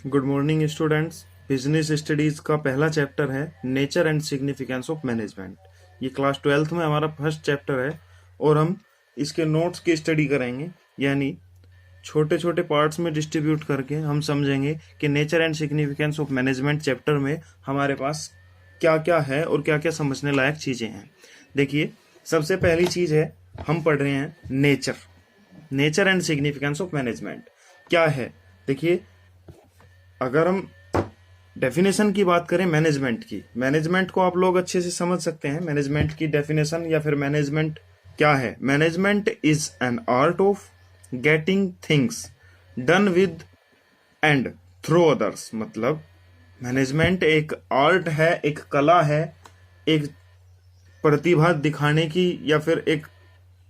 Good morning students. Business studies का पहला chapter है nature and significance of management. ये क्लास 12th में हमारा फर्स्ट चैप्टर है और हम इसके नोट्स की स्टडी करेंगे, यानी छोटे छोटे पार्ट्स में डिस्ट्रीब्यूट करके हम समझेंगे कि nature and significance of management chapter में हमारे पास क्या क्या है और क्या क्या समझने लायक चीज़ें हैं। देखिए, सबसे पहली चीज़ है, हम पढ़ रहे हैं nature and significance of management क्या है। देखिए, अगर हम डेफिनेशन की बात करें मैनेजमेंट को आप लोग अच्छे से समझ सकते हैं। मैनेजमेंट की डेफिनेशन या फिर मैनेजमेंट क्या है। Management is an art of getting things done with and through others. मतलब मैनेजमेंट एक आर्ट है, एक कला है, एक प्रतिभा दिखाने की या फिर एक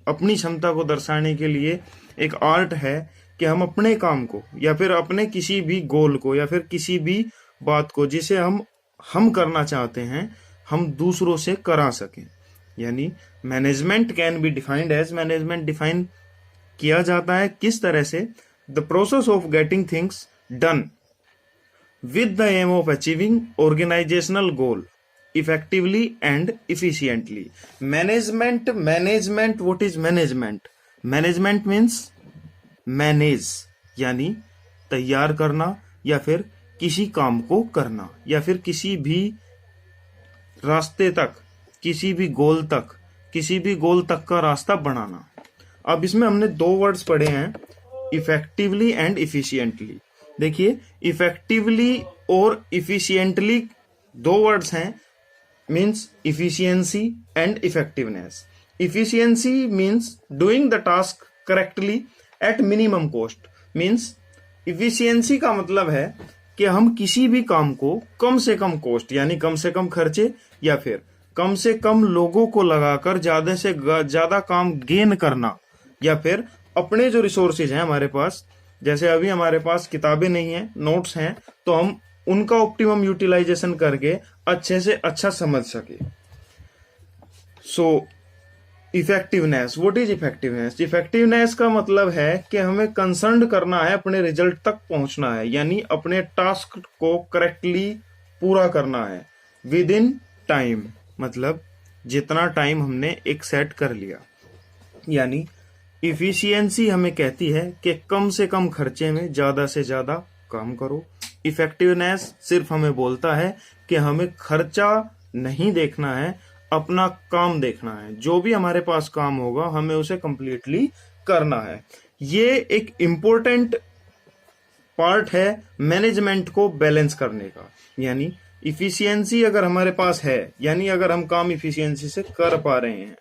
अपनी क्षमता को दर्शाने के लिए एक आर्ट है कि हम अपने काम को या फिर अपने किसी भी गोल को या फिर किसी भी बात को जिसे हम करना चाहते हैं, हम दूसरों से करा सकें। यानी management can be defined as, management define किया जाता है किस तरह से, the process of getting things done with the aim of achieving organizational goal effectively and efficiently. Management, what is management? Management means manage, यानी तैयार करना या फिर किसी काम को करना या फिर किसी भी रास्ते तक, किसी भी गोल तक का रास्ता बनाना। अब इसमें हमने दो वर्ड्स पढ़े हैं, इफेक्टिवली एंड इफिशियंटली। देखिए, इफेक्टिवली और इफिशियंटली दो वर्ड्स हैं, means efficiency and effectiveness. Efficiency means doing the task correctly at minimum cost. Means efficiency का मतलब है कि हम किसी भी काम को कम से कम कॉस्ट यानी कम से कम खर्चे या फिर कम से कम लोगों को लगाकर ज्यादा से ज्यादा काम गेन करना, या फिर अपने जो रिसोर्सेज हैं हमारे पास, जैसे अभी हमारे पास किताबें नहीं हैं, नोट्स हैं, तो हम उनका ऑप्टिमम यूटिलाइजेशन करके अच्छे से अच्छा समझ सके। So effectiveness, what is effectiveness? Effectiveness का मतलब है कि हमें कंसर्न करना है, अपने रिजल्ट तक पहुंचना है, यानी अपने टास्क को करेक्टली पूरा करना है विद इन टाइम। मतलब जितना टाइम हमने एक सेट कर लिया। यानी इफिशियंसी हमें कहती है कि कम से कम खर्चे में ज्यादा से ज्यादा काम करो। इफेक्टिवनेस सिर्फ हमें बोलता है कि हमें खर्चा नहीं देखना है, अपना काम देखना है। जो भी हमारे पास काम होगा हमें उसे कंप्लीटली करना है। ये एक इम्पोर्टेंट पार्ट है मैनेजमेंट को बैलेंस करने का। यानी इफिशियंसी अगर हमारे पास है, यानी अगर हम काम इफिशियंसी से कर पा रहे हैं,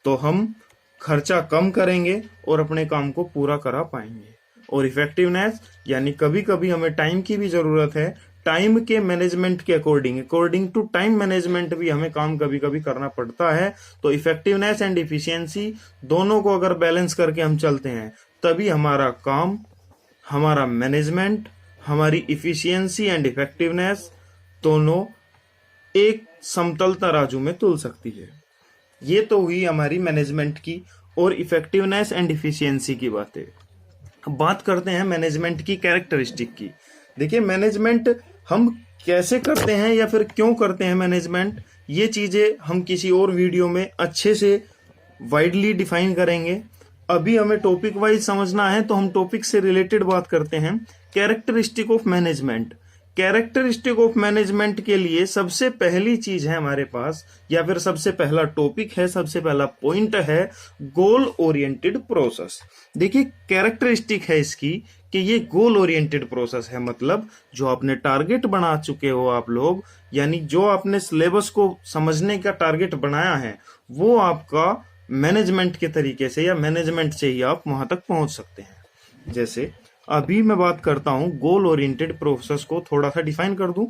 तो हम खर्चा कम करेंगे और अपने काम को पूरा करा पाएंगे। और इफेक्टिवनेस यानी कभी कभी हमें टाइम की भी जरूरत है, टाइम के मैनेजमेंट के अकॉर्डिंग टू टाइम मैनेजमेंट भी हमें काम कभी कभी करना पड़ता है। तो इफेक्टिवनेस एंड इफिशियंसी दोनों को अगर बैलेंस करके हम चलते हैं, तभी हमारा काम, हमारा मैनेजमेंट, हमारी इफिशियंसी एंड इफेक्टिवनेस दोनों एक समतल तराजू में तुल सकती है। ये तो हुई हमारी मैनेजमेंट की और इफेक्टिवनेस एंड इफिशियंसी की बातें। अब बात करते हैं मैनेजमेंट की कैरेक्टरिस्टिक की। देखिए, मैनेजमेंट हम कैसे करते हैं या फिर क्यों करते हैं मैनेजमेंट, ये चीजें हम किसी और वीडियो में अच्छे से वाइडली डिफाइन करेंगे। अभी हमें टॉपिक वाइज समझना है, तो हम टॉपिक से रिलेटेड बात करते हैं। Characteristic of management. Characteristic of management के लिए सबसे पहली चीज है हमारे पास, या फिर सबसे पहला टॉपिक है, सबसे पहला पॉइंट है गोल ओरिएंटेड प्रोसेस। देखिए, कैरेक्टरिस्टिक है इसकी कि ये गोल ओरिएंटेड प्रोसेस है। मतलब जो आपने टारगेट बना चुके हो आप लोग, यानी जो आपने सिलेबस को समझने का टारगेट बनाया है, वो आपका मैनेजमेंट के तरीके से या मैनेजमेंट से ही आप वहां तक पहुंच सकते हैं। जैसे अभी मैं बात करता हूं गोल ओरिएंटेड प्रोसेस को थोड़ा सा डिफाइन कर दूं।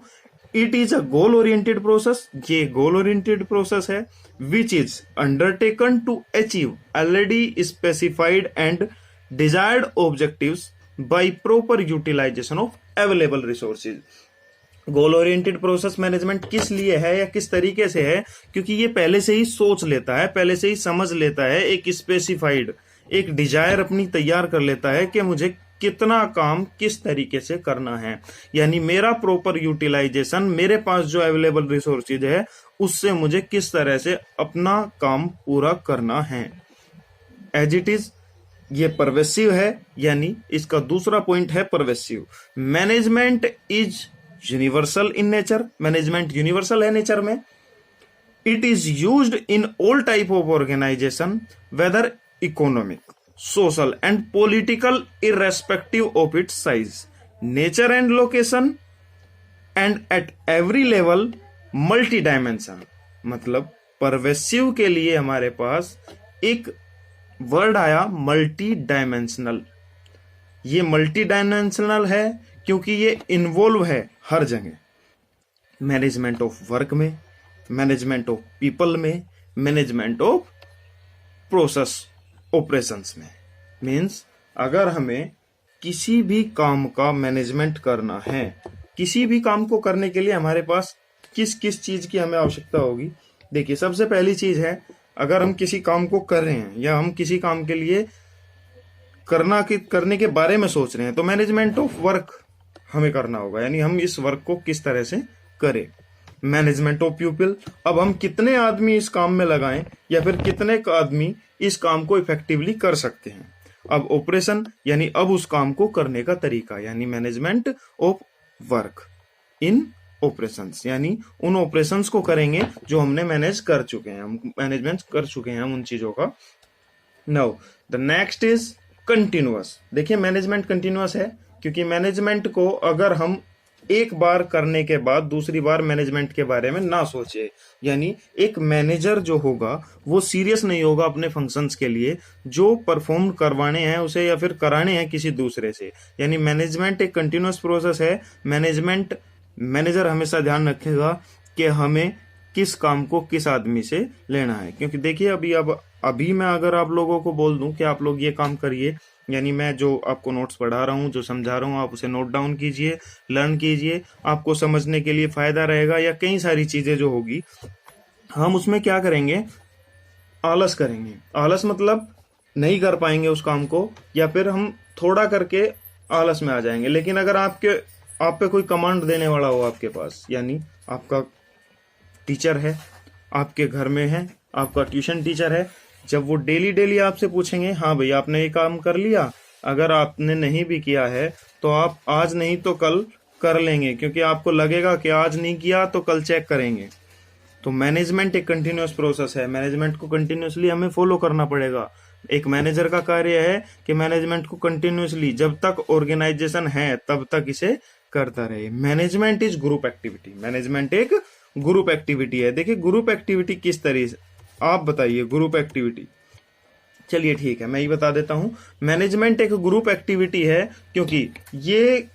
It is a goal oriented process. ये गोल ओरिएंटेड प्रोसेस है which is undertaken to achieve already specified and desired objectives by proper utilisation of available resources. Goal oriented process management किस लिए है या किस तरीके से है? क्योंकि ये पहले से ही सोच लेता है, पहले से ही समझ लेता है, एक स्पेसिफाइड, एक डिजायर अपनी तैयार कर लेता है कि मुझे कितना काम किस तरीके से करना है, यानी मेरा प्रॉपर यूटिलाइजेशन, मेरे पास जो अवेलेबल रिसोर्सेज है उससे मुझे किस तरह से अपना काम पूरा करना है। एज इट इज ये परवेसिव है, यानी इसका दूसरा पॉइंट है pervasive. Management is universal in nature, management universal है नेचर में। It is used in all type of organisation whether economic, social and political irrespective of its size, nature and location and at every level multi dimension. मतलब pervasive के लिए हमारे पास एक word आया multi dimensional. ये multi dimensional है क्योंकि ये इन्वॉल्व है हर जगह, मैनेजमेंट ऑफ वर्क में, मैनेजमेंट ऑफ पीपल में, मैनेजमेंट ऑफ प्रोसेस ऑपरेशंस में। मीन्स अगर हमें किसी भी काम का मैनेजमेंट करना है, किसी भी काम को करने के लिए हमारे पास किस किस चीज की हमें आवश्यकता होगी। देखिए, सबसे पहली चीज है, अगर हम किसी काम को कर रहे हैं या हम किसी काम के लिए करने के बारे में सोच रहे हैं, तो मैनेजमेंट ऑफ वर्क हमें करना होगा, यानी हम इस वर्क को किस तरह से करें। मैनेजमेंट ऑफ पीपल, अब हम कितने आदमी इस काम में लगाएं या फिर कितने आदमी इस काम को इफेक्टिवली कर सकते हैं। अब ऑपरेशन, यानी अब उस काम को करने का तरीका, यानी management of work in operations, यानी उन ऑपरेशंस को करेंगे जो हमने मैनेज कर चुके हैं, हम मैनेजमेंट कर चुके हैं हम उन चीजों का। Now the next is continuous. देखिए, मैनेजमेंट कंटिन्यूअस है क्योंकि मैनेजमेंट को अगर हम एक बार करने के बाद दूसरी बार मैनेजमेंट के बारे में ना सोचे, यानी एक मैनेजर जो होगा वो सीरियस नहीं होगा अपने फंक्शंस के लिए, जो परफॉर्म करवाने हैं उसे या फिर कराने हैं किसी दूसरे से। यानी मैनेजमेंट एक कंटिन्यूअस प्रोसेस है। मैनेजर हमेशा ध्यान रखेगा कि हमें किस काम को किस आदमी से लेना है। क्योंकि देखिए, अभी मैं अगर आप लोगों को बोल दूं कि आप लोग ये काम करिए, यानी मैं जो आपको नोट्स पढ़ा रहा हूँ, जो समझा रहा हूँ, आप उसे नोट डाउन कीजिए, लर्न कीजिए, आपको समझने के लिए फायदा रहेगा। या कई सारी चीजें जो होगी, हम उसमें क्या करेंगे, आलस करेंगे। आलस मतलब नहीं कर पाएंगे उस काम को, या फिर हम थोड़ा करके आलस में आ जाएंगे। लेकिन अगर आप पे कोई कमांड देने वाला हो आपके पास, यानी आपका टीचर है, आपके घर में है, आपका ट्यूशन टीचर है, जब वो डेली डेली आपसे पूछेंगे, हाँ भाई आपने ये काम कर लिया, अगर आपने नहीं भी किया है तो आप आज नहीं तो कल कर लेंगे, क्योंकि आपको लगेगा कि आज नहीं किया तो कल चेक करेंगे। तो मैनेजमेंट एक कंटिन्यूअस प्रोसेस है, मैनेजमेंट को कंटिन्यूअसली हमें फॉलो करना पड़ेगा। एक मैनेजर का कार्य है कि मैनेजमेंट को कंटिन्यूअसली, जब तक ऑर्गेनाइजेशन है तब तक इसे करता रहे। Management is group activity, management एक ग्रुप एक्टिविटी है। देखिए, ग्रुप एक्टिविटी किस तरह से, आप बताइए ग्रुप एक्टिविटी। चलिए ठीक है, मैं ये बता देता हूं। मैनेजमेंट एक ग्रुप एक्टिविटी है क्योंकि ये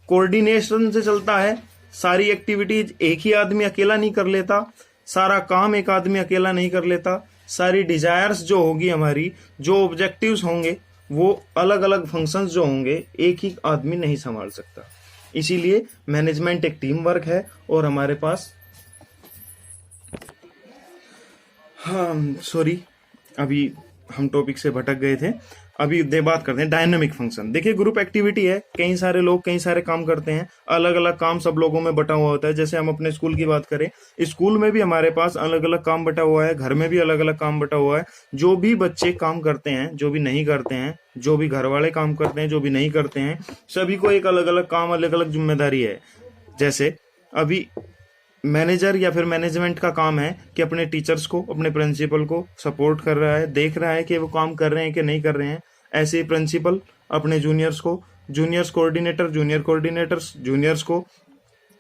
कोऑर्डिनेशन से चलता है। सारी एक्टिविटीज एक ही आदमी अकेला नहीं कर लेता, सारा काम एक आदमी अकेला नहीं कर लेता। सारी डिजायर्स जो होगी हमारी, जो ऑब्जेक्टिव्स होंगे, वो अलग अलग फंक्शंस जो होंगे, एक ही आदमी नहीं संभाल सकता। इसीलिए मैनेजमेंट एक टीम वर्क है। और हमारे पास, हाँ सॉरी, अभी हम टॉपिक से भटक गए थे। अभी बात करते हैं डायनामिक फंक्शन। देखिए, ग्रुप एक्टिविटी है, कई सारे लोग कई सारे काम करते हैं, अलग अलग काम सब लोगों में बटा हुआ होता है। जैसे हम अपने स्कूल की बात करें, स्कूल में भी हमारे पास अलग अलग काम बटा हुआ है, घर में भी अलग अलग काम बटा हुआ है। जो भी बच्चे काम करते हैं, जो भी नहीं करते हैं, जो भी घर वाले काम करते हैं, जो भी नहीं करते हैं, सभी को एक अलग अलग काम, अलग अलग जिम्मेदारी है। जैसे अभी मैनेजर या फिर मैनेजमेंट का काम है कि अपने टीचर्स को, अपने प्रिंसिपल को सपोर्ट कर रहा है, देख रहा है कि वो काम कर रहे हैं कि नहीं कर रहे हैं। ऐसे ही प्रिंसिपल अपने जूनियर्स को, juniors coordinator, junior coordinators juniors को,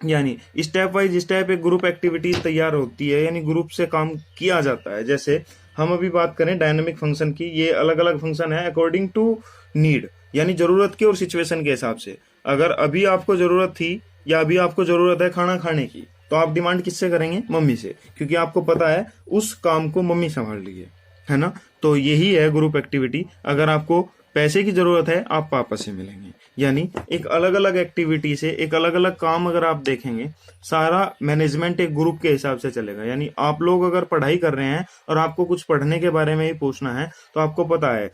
यानी स्टेप वाइज स्टेप एक ग्रुप एक्टिविटीज तैयार होती है, यानी ग्रुप से काम किया जाता है। जैसे हम अभी बात करें डायनामिक फंक्शन की, ये अलग अलग फंक्शन है अकॉर्डिंग टू नीड, यानी जरूरत की और सिचुएशन के हिसाब से। अगर अभी आपको जरूरत थी या अभी आपको जरूरत है खाना खाने की, तो आप डिमांड किससे करेंगे? मम्मी से, क्योंकि आपको पता है उस काम को मम्मी संभाल रही है ना। तो यही है ग्रुप एक्टिविटी। अगर आपको पैसे की जरूरत है, आप पापा से मिलेंगे। यानी एक अलग अलग एक्टिविटी से एक अलग अलग काम अगर आप देखेंगे, सारा मैनेजमेंट एक ग्रुप के हिसाब से चलेगा। यानी आप लोग अगर पढ़ाई कर रहे हैं और आपको कुछ पढ़ने के बारे में ही पूछना है, तो आपको पता है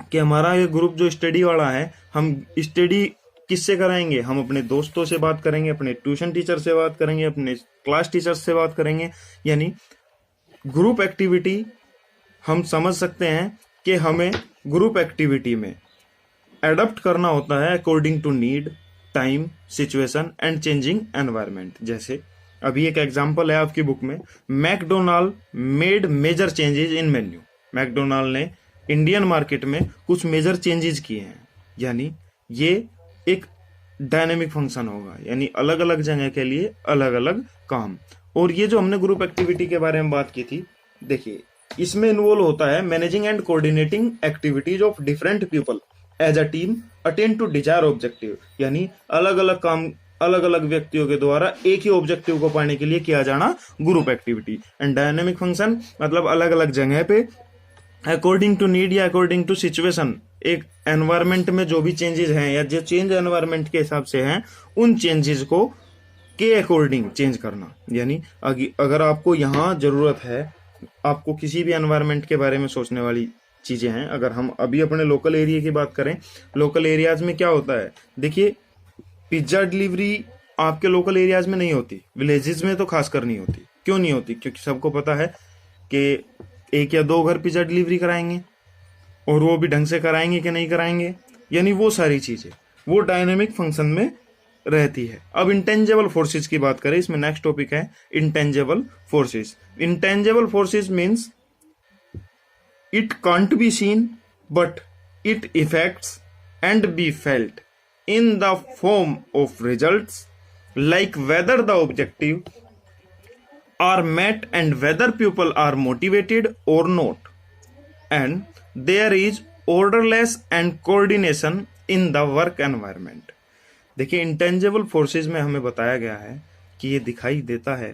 कि हमारा ये ग्रुप जो स्टडी वाला है, हम स्टडी किससे कराएंगे? हम अपने दोस्तों से बात करेंगे, अपने ट्यूशन टीचर से बात करेंगे, अपने क्लास टीचर से बात करेंगे। यानी ग्रुप एक्टिविटी हम समझ सकते हैं कि हमें ग्रुप एक्टिविटी में एडप्ट करना होता है according to need, time, situation and changing environment. जैसे अभी एक एग्जांपल है आपकी बुक में, McDonald made major changes in menu. McDonald ने इंडियन मार्केट में कुछ मेजर चेंजेस किए हैं। यानी ये एक डायनेमिक फंक्शन होगा, यानी अलग अलग जगह के लिए अलग अलग काम। और ये जो हमने ग्रुप एक्टिविटी के बारे में बात की थी, देखिए इसमें इन्वॉल्व होता है managing and coordinating activities of different people as a team attain to desire objective. यानी अलग अलग काम अलग अलग व्यक्तियों के द्वारा एक ही ऑब्जेक्टिव को पाने के लिए किया जाना group activity. And dynamic function मतलब अलग अलग जगह पे अकॉर्डिंग टू नीड या अकॉर्डिंग टू सिचुएशन, एक एनवायरनमेंट में जो भी चेंजेस हैं या जो चेंज एनवायरनमेंट के हिसाब से हैं, उन चेंजेस को के अकॉर्डिंग चेंज करना। यानी अगर आपको यहाँ जरूरत है, आपको किसी भी एनवायरनमेंट के बारे में सोचने वाली चीजें हैं। अगर हम अभी अपने लोकल एरिया की बात करें, लोकल एरियाज में क्या होता है, देखिए पिज्जा डिलीवरी आपके लोकल एरियाज में नहीं होती, विलेजेस में तो खासकर नहीं होती। क्यों नहीं होती? क्योंकि सबको पता है कि एक या दो घर पिज्जा डिलीवरी कराएंगे, और वो भी ढंग से कराएंगे कि नहीं कराएंगे। यानी वो सारी चीजें वो डायनेमिक फंक्शन में रहती है। अब इंटेंजेबल फोर्सेस की बात करें, इसमें नेक्स्ट टॉपिक है intangible forces. Intangible forces means it can't be seen but it effects and be felt in the form of results, like whether the objective are met and whether people are motivated or not, and there is orderless and coordination in the work environment। देखिए intangible forces में हमें बताया गया है कि ये दिखाई देता है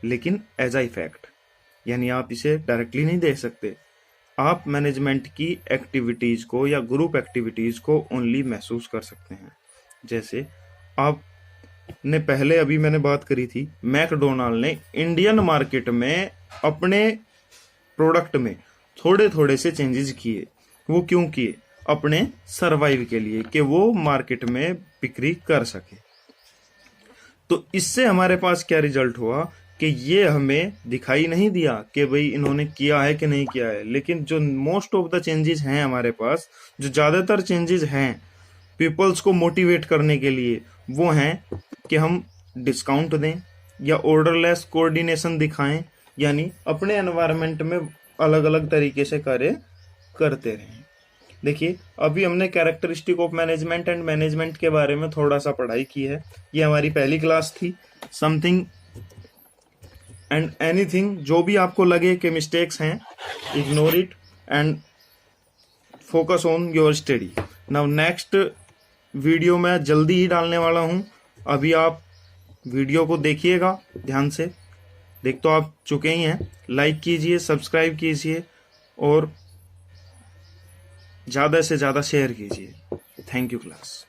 लेकिन एज अ इफेक्ट, यानी आप इसे डायरेक्टली नहीं देख सकते। आप मैनेजमेंट की एक्टिविटीज को या ग्रुप एक्टिविटीज को ओनली महसूस कर सकते हैं। जैसे आपने पहले अभी मैंने बात करी थी, मैकडोनाल्ड ने इंडियन मार्केट में अपने प्रोडक्ट में थोड़े थोड़े से चेंजेस किए। वो क्यों किए? अपने सरवाइव के लिए, कि वो मार्केट में बिक्री कर सके। तो इससे हमारे पास क्या रिजल्ट हुआ कि ये हमें दिखाई नहीं दिया कि भाई इन्होंने किया है कि नहीं किया है, लेकिन जो मोस्ट ऑफ द चेंजेस हैं हमारे पास, जो ज़्यादातर चेंजेस हैं पीपल्स को मोटिवेट करने के लिए, वो हैं कि हम डिस्काउंट दें या ऑर्डरलेस कोऑर्डिनेशन दिखाएं, यानी अपने एनवायरनमेंट में अलग अलग तरीके से कार्य करते रहें। देखिए अभी हमने characteristic of management and management के बारे में थोड़ा सा पढ़ाई की है। ये हमारी पहली क्लास थी। समथिंग एंड एनीथिंग जो भी आपको लगे कि मिस्टेक्स हैं, ignore it and focus on your study. Now next video मैं जल्दी ही डालने वाला हूं। अभी आप वीडियो को देखिएगा ध्यान से, देख तो आप चुके ही हैं। लाइक कीजिए, सब्सक्राइब कीजिए और ज़्यादा से ज़्यादा शेयर कीजिए। Thank you class.